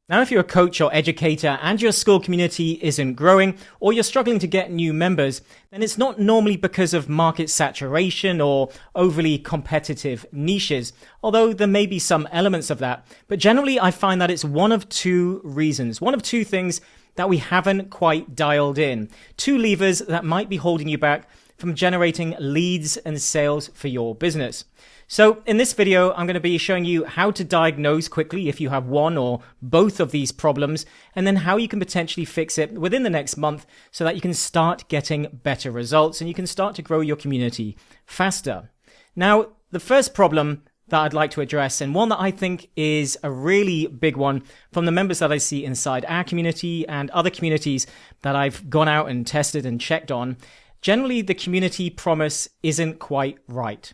Now, if you're a coach or educator and your Skool community isn't growing or you're struggling to get new members, then it's not normally because of market saturation or overly competitive niches, although there may be some elements of that. But generally, I find that it's one of two reasons, one of two things that we haven't quite dialed in. Two levers that might be holding you back from generating leads and sales for your business. So in this video, I'm going to be showing you how to diagnose quickly if you have one or both of these problems, and then how you can potentially fix it within the next month so that you can start getting better results and you can start to grow your community faster. Now, the first problem that I'd like to address, and one that I think is a really big one from the members that I see inside our community and other communities that I've gone out and tested and checked on, generally the community promise isn't quite right.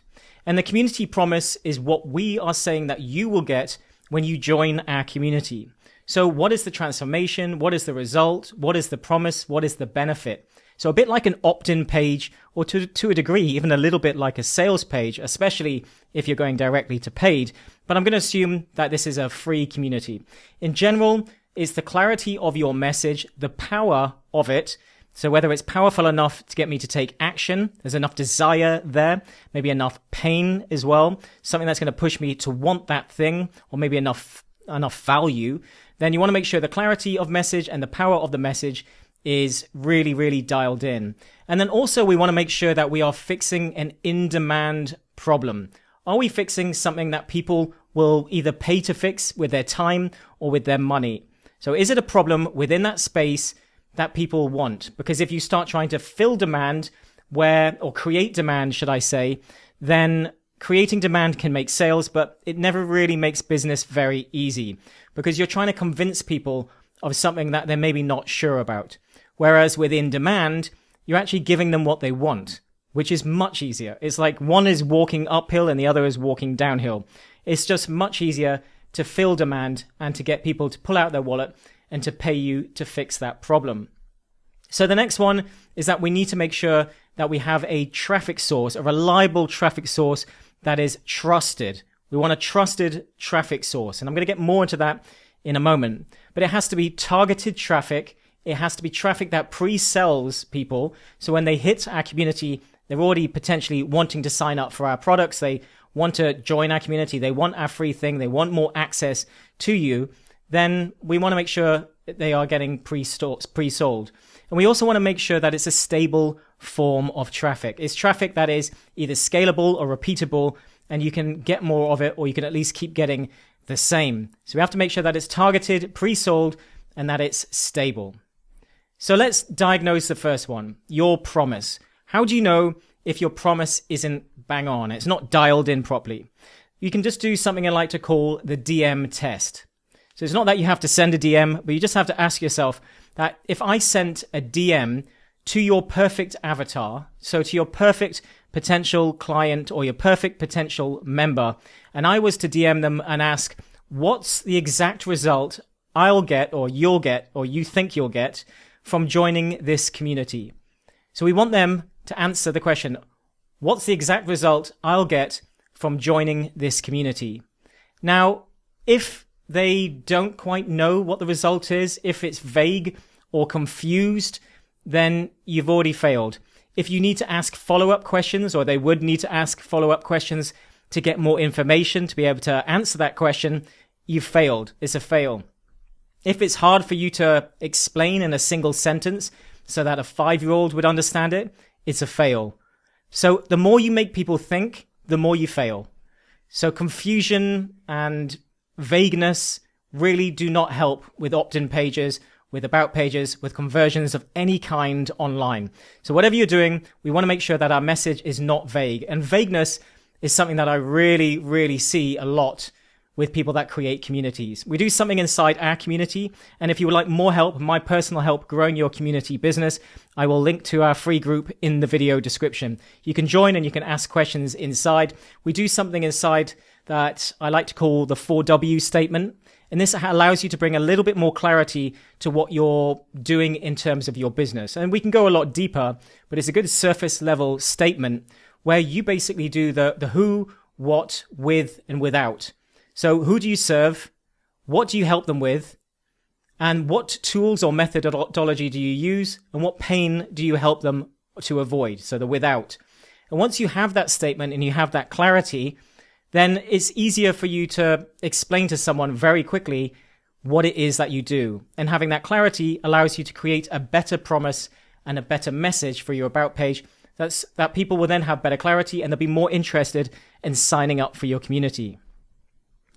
And the community promise is what we are saying that you will get when you join our community. So what is the transformation? What is the result? What is the promise? What is the benefit? So a bit like an opt-in page, or to a degree, even a little bit like a sales page, especially if you're going directly to paid. But I'm going to assume that this is a free community. In general, it's the clarity of your message, the power of it. So whether it's powerful enough to get me to take action, there's enough desire there, maybe enough pain as well, something that's going to push me to want that thing, or maybe enough value, then you want to make sure the clarity of message and the power of the message is really, really dialed in. And then also we want to make sure that we are fixing an in-demand problem. Are we fixing something that people will either pay to fix with their time or with their money? So is it a problem within that space that people want? Because if you start trying to fill demand or create demand, should I say, then creating demand can make sales, but it never really makes business very easy because you're trying to convince people of something that they're maybe not sure about. Whereas within demand, you're actually giving them what they want, which is much easier. It's like one is walking uphill and the other is walking downhill. It's just much easier to fill demand and to get people to pull out their wallet and to pay you to fix that problem. So the next one is that we need to make sure that we have a traffic source, a reliable traffic source that is trusted. We want a trusted traffic source. And I'm going to get more into that in a moment. But it has to be targeted traffic. It has to be traffic that pre-sells people. So when they hit our community, they're already potentially wanting to sign up for our products. They want to join our community. They want our free thing. They want more access to you. Then we want to make sure that they are getting pre-sold. And we also want to make sure that it's a stable form of traffic. It's traffic that is either scalable or repeatable, and you can get more of it, or you can at least keep getting the same. So we have to make sure that it's targeted, pre-sold, and that it's stable. So let's diagnose the first one, your promise. How do you know if your promise isn't bang on? It's not dialed in properly. You can just do something I like to call the DM test. So it's not that you have to send a DM, but you just have to ask yourself that if I sent a DM to your perfect avatar, so to your perfect potential client or your perfect potential member, and I was to DM them and ask, what's the exact result I'll get or you'll get or you think you'll get from joining this community? So we want them to answer the question, what's the exact result I'll get from joining this community? Now, if they don't quite know what the result is, if it's vague or confused, then you've already failed. If you need to ask follow-up questions, or they would need to ask follow-up questions to get more information to be able to answer that question, you've failed. It's a fail. If it's hard for you to explain in a single sentence so that a 5-year-old would understand it, it's a fail. So the more you make people think, the more you fail. So confusion and vagueness really do not help with opt-in pages, with about pages, with conversions of any kind online. So whatever you're doing, we want to make sure that our message is not vague. And vagueness is something that I really, really see a lot with people that create communities. We do something inside our community. And if you would like more help, my personal help growing your community business, I will link to our free group in the video description. You can join and you can ask questions inside. We do something inside that I like to call the 4W statement. And this allows you to bring a little bit more clarity to what you're doing in terms of your business. And we can go a lot deeper, but it's a good surface level statement where you basically do the who, what, with, and without. So who do you serve? What do you help them with? And what tools or methodology do you use? And what pain do you help them to avoid? So the without. And once you have that statement and you have that clarity, then it's easier for you to explain to someone very quickly what it is that you do. And having that clarity allows you to create a better promise and a better message for your about page that people will then have better clarity and they'll be more interested in signing up for your community.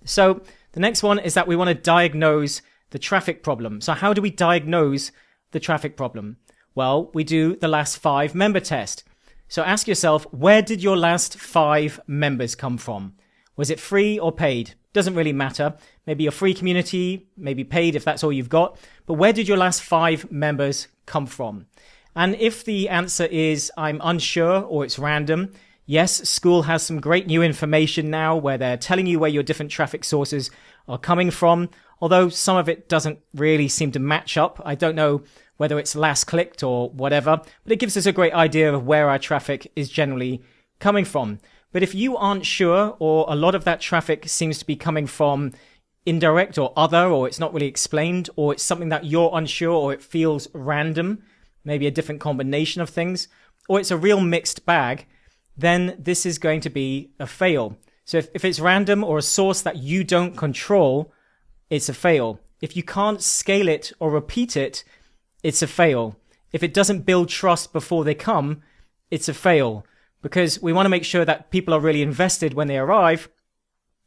So the next one is that we want to diagnose the traffic problem. So how do we diagnose the traffic problem? Well, we do the last 5 member test. So ask yourself, where did your last 5 members come from? Was it free or paid? Doesn't really matter. Maybe a free community, maybe paid if that's all you've got. But where did your last 5 members come from? And if the answer is I'm unsure or it's random, yes, Skool has some great new information now where they're telling you where your different traffic sources are coming from, although some of it doesn't really seem to match up. I don't know whether it's last clicked or whatever, but it gives us a great idea of where our traffic is generally coming from. But if you aren't sure, or a lot of that traffic seems to be coming from indirect or other, or it's not really explained, or it's something that you're unsure, or it feels random, maybe a different combination of things, or it's a real mixed bag, then this is going to be a fail. So if it's random or a source that you don't control, it's a fail. If you can't scale it or repeat it, it's a fail. If it doesn't build trust before they come, it's a fail. Because we want to make sure that people are really invested when they arrive,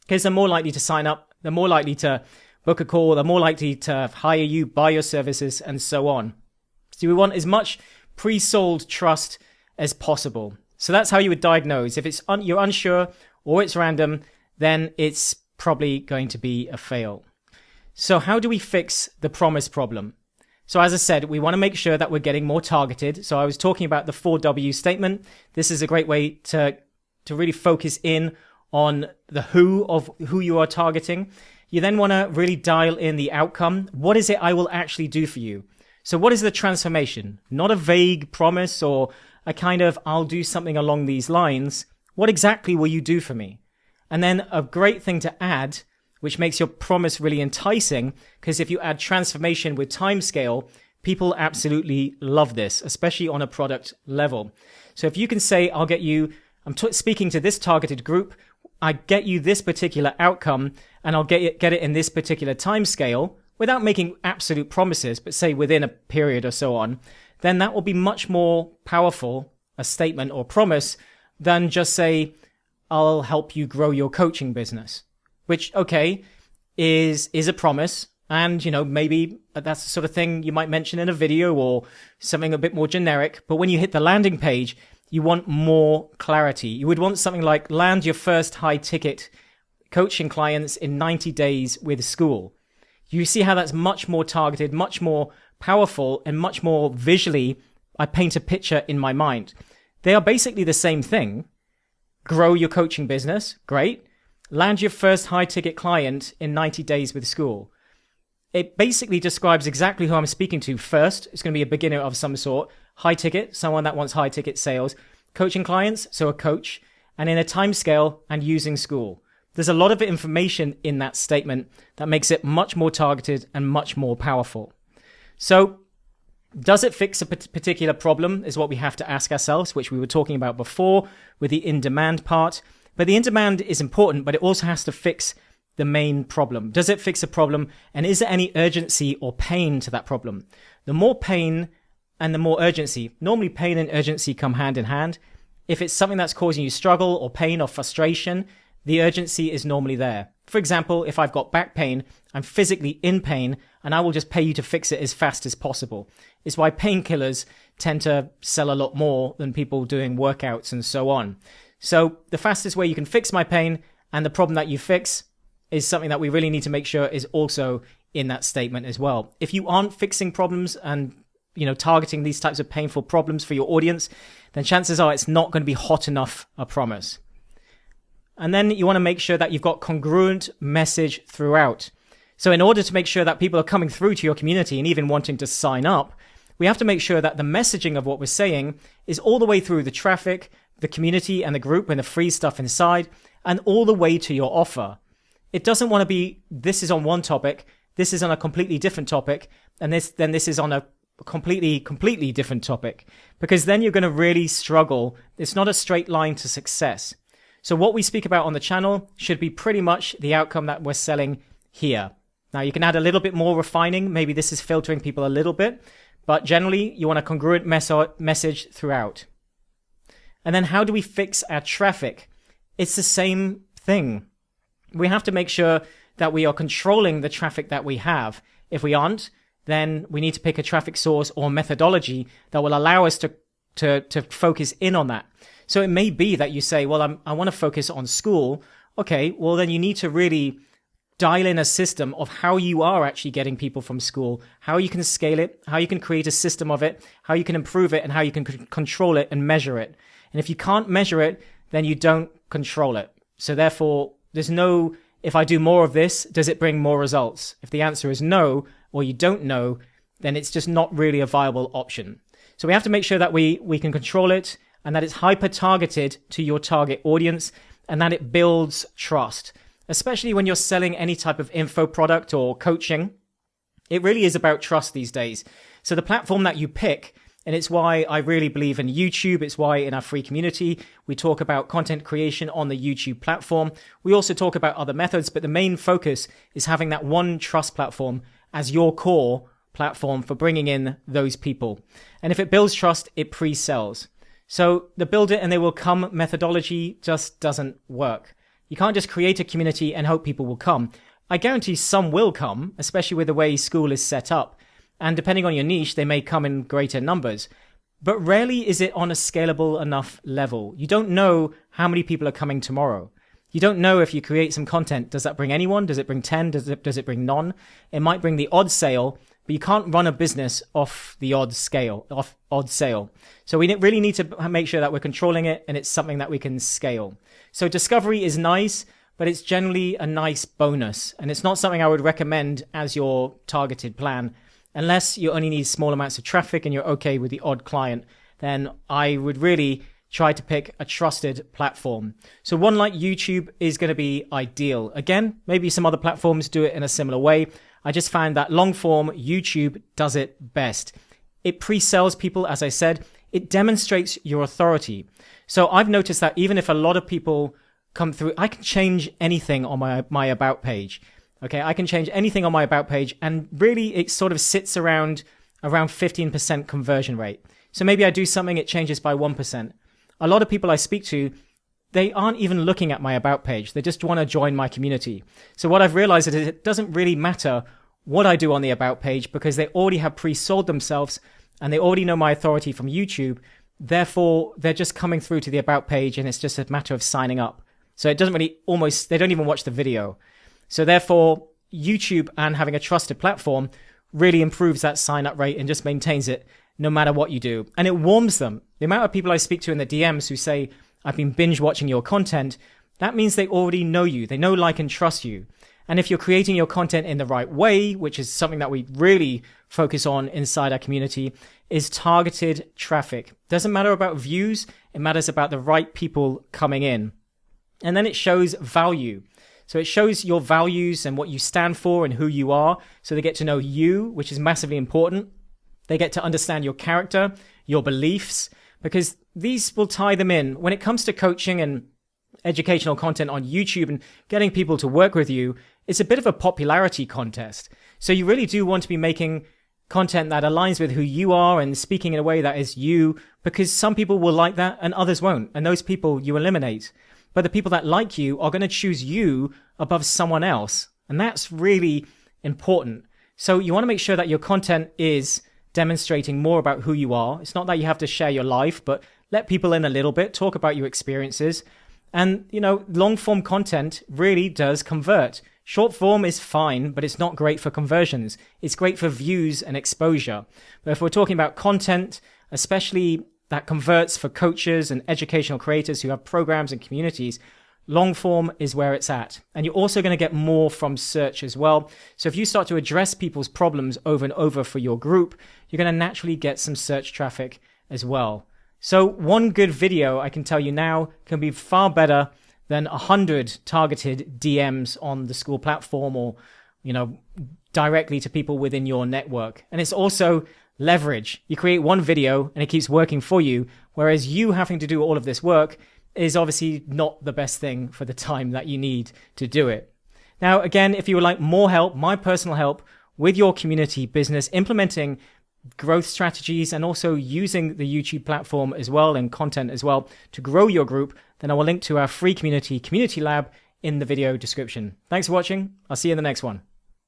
because they're more likely to sign up, they're more likely to book a call, they're more likely to hire you, buy your services, and so on. So we want as much pre-sold trust as possible. So that's how you would diagnose. If it's you're unsure or it's random, then it's probably going to be a fail. So how do we fix the promise problem? So as I said, we want to make sure that we're getting more targeted. So I was talking about the 4W statement. This is a great way to really focus in on the who of who you are targeting. You then want to really dial in the outcome. What is it I will actually do for you? So what is the transformation? Not a vague promise or a kind of, I'll do something along these lines. What exactly will you do for me? And then a great thing to add, which makes your promise really enticing, because if you add transformation with timescale, people absolutely love this, especially on a product level. So if you can say, I'll get you, speaking to this targeted group, I get you this particular outcome, and I'll get it in this particular timescale, without making absolute promises, but say within a period or so on, then that will be much more powerful, a statement or promise, than just say, I'll help you grow your coaching business. Which, okay, is a promise. And, maybe that's the sort of thing you might mention in a video or something a bit more generic. But when you hit the landing page, you want more clarity. You would want something like land your first high ticket coaching clients in 90 days with Skool. You see how that's much more targeted, much more powerful, and much more visually, I paint a picture in my mind. They are basically the same thing. Grow your coaching business, great. Land your first high ticket client in 90 days with Skool. It basically describes exactly who I'm speaking to first. It's going to be a beginner of some sort. High ticket, someone that wants high ticket sales. Coaching clients, so a coach. And in a time scale and using Skool. There's a lot of information in that statement that makes it much more targeted and much more powerful. So does it fix a particular problem is what we have to ask ourselves, which we were talking about before with the in-demand part. But the in-demand is important, but it also has to fix the main problem. Does it fix a problem? And is there any urgency or pain to that problem? The more pain and the more urgency. Normally pain and urgency come hand in hand. If it's something that's causing you struggle or pain or frustration, the urgency is normally there. For example, if I've got back pain, I'm physically in pain, and I will just pay you to fix it as fast as possible. It's why painkillers tend to sell a lot more than people doing workouts and so on. So the fastest way you can fix my pain and the problem that you fix is something that we really need to make sure is also in that statement as well. If you aren't fixing problems and targeting these types of painful problems for your audience, then chances are it's not going to be hot enough a promise. And then you want to make sure that you've got congruent message throughout. So in order to make sure that people are coming through to your community and even wanting to sign up, we have to make sure that the messaging of what we're saying is all the way through the traffic, the community and the group and the free stuff inside, and all the way to your offer. It doesn't want to be, this is on one topic, this is on a completely different topic, and this is on a completely different topic, because then you're going to really struggle. It's not a straight line to success. So what we speak about on the channel should be pretty much the outcome that we're selling here. Now you can add a little bit more refining. Maybe this is filtering people a little bit, but generally you want a congruent message throughout. And then how do we fix our traffic? It's the same thing. We have to make sure that we are controlling the traffic that we have. If we aren't, then we need to pick a traffic source or methodology that will allow us to focus in on that. So it may be that you say, well, I want to focus on Skool. Okay, well, then you need to really dial in a system of how you are actually getting people from Skool, how you can scale it, how you can create a system of it, how you can improve it, and how you can control it and measure it. And if you can't measure it, then you don't control it. So therefore, there's no, if I do more of this, does it bring more results? If the answer is no, or you don't know, then it's just not really a viable option. So we have to make sure that we can control it, and that it's hyper-targeted to your target audience, and that it builds trust. Especially when you're selling any type of info product or coaching, it really is about trust these days. So the platform that you pick, and it's why I really believe in YouTube, it's why in our free community, we talk about content creation on the YouTube platform. We also talk about other methods, but the main focus is having that one trust platform as your core platform for bringing in those people. And if it builds trust, it pre-sells. So the build it and they will come methodology just doesn't work. You can't just create a community and hope people will come. I guarantee some will come, especially with the way Skool is set up. And depending on your niche, they may come in greater numbers. But rarely is it on a scalable enough level. You don't know how many people are coming tomorrow. You don't know if you create some content, does that bring anyone? Does it bring 10? Does it bring none? It might bring the odd sale, but you can't run a business off the odd sale. So we really need to make sure that we're controlling it and it's something that we can scale. So discovery is nice, but it's generally a nice bonus. And it's not something I would recommend as your targeted plan. Unless you only need small amounts of traffic and you're okay with the odd client, then I would really try to pick a trusted platform. So one like YouTube is going to be ideal. Again, maybe some other platforms do it in a similar way. I just found that long form YouTube does it best. It pre-sells people, as I said. It demonstrates your authority. So I've noticed that even if a lot of people come through, I can change anything on my about page. Okay, I can change anything on my about page, and really it sort of sits around 15% conversion rate. So maybe I do something, it changes by 1%. A lot of people I speak to, they aren't even looking at my about page. They just want to join my community. So what I've realized is it doesn't really matter what I do on the about page, because they already have pre-sold themselves and they already know my authority from YouTube. Therefore, they're just coming through to the about page and it's just a matter of signing up. So it doesn't really they don't even watch the video. So therefore, YouTube and having a trusted platform really improves that sign-up rate and just maintains it no matter what you do. And it warms them. The amount of people I speak to in the DMs who say, I've been binge watching your content, that means they already know you. They know, like, and trust you. And if you're creating your content in the right way, which is something that we really focus on inside our community, is targeted traffic. Doesn't matter about views. It matters about the right people coming in. And then it shows value. So it shows your values and what you stand for and who you are. So they get to know you, which is massively important. They get to understand your character, your beliefs, because these will tie them in. When it comes to coaching and educational content on YouTube and getting people to work with you, it's a bit of a popularity contest. So you really do want to be making content that aligns with who you are and speaking in a way that is you, because some people will like that and others won't. And those people you eliminate. But the people that like you are going to choose you above someone else. And that's really important. So you want to make sure that your content is demonstrating more about who you are. It's not that you have to share your life, but let people in a little bit, talk about your experiences. And, long form content really does convert. Short form is fine, but it's not great for conversions. It's great for views and exposure. But if we're talking about content, especially that converts for coaches and educational creators who have programs and communities, long form is where it's at. And you're also going to get more from search as well. So if you start to address people's problems over and over for your group, you're going to naturally get some search traffic as well. So one good video, I can tell you now, can be far better than 100 targeted DMs on the Skool platform or directly to people within your network. And it's also leverage. You create one video and it keeps working for you, whereas you having to do all of this work is obviously not the best thing for the time that you need to do it. Now, again, if you would like more help, my personal help with your community business, implementing growth strategies and also using the YouTube platform as well and content as well to grow your group, then I will link to our free community lab in the video description. Thanks for watching. I'll see you in the next one.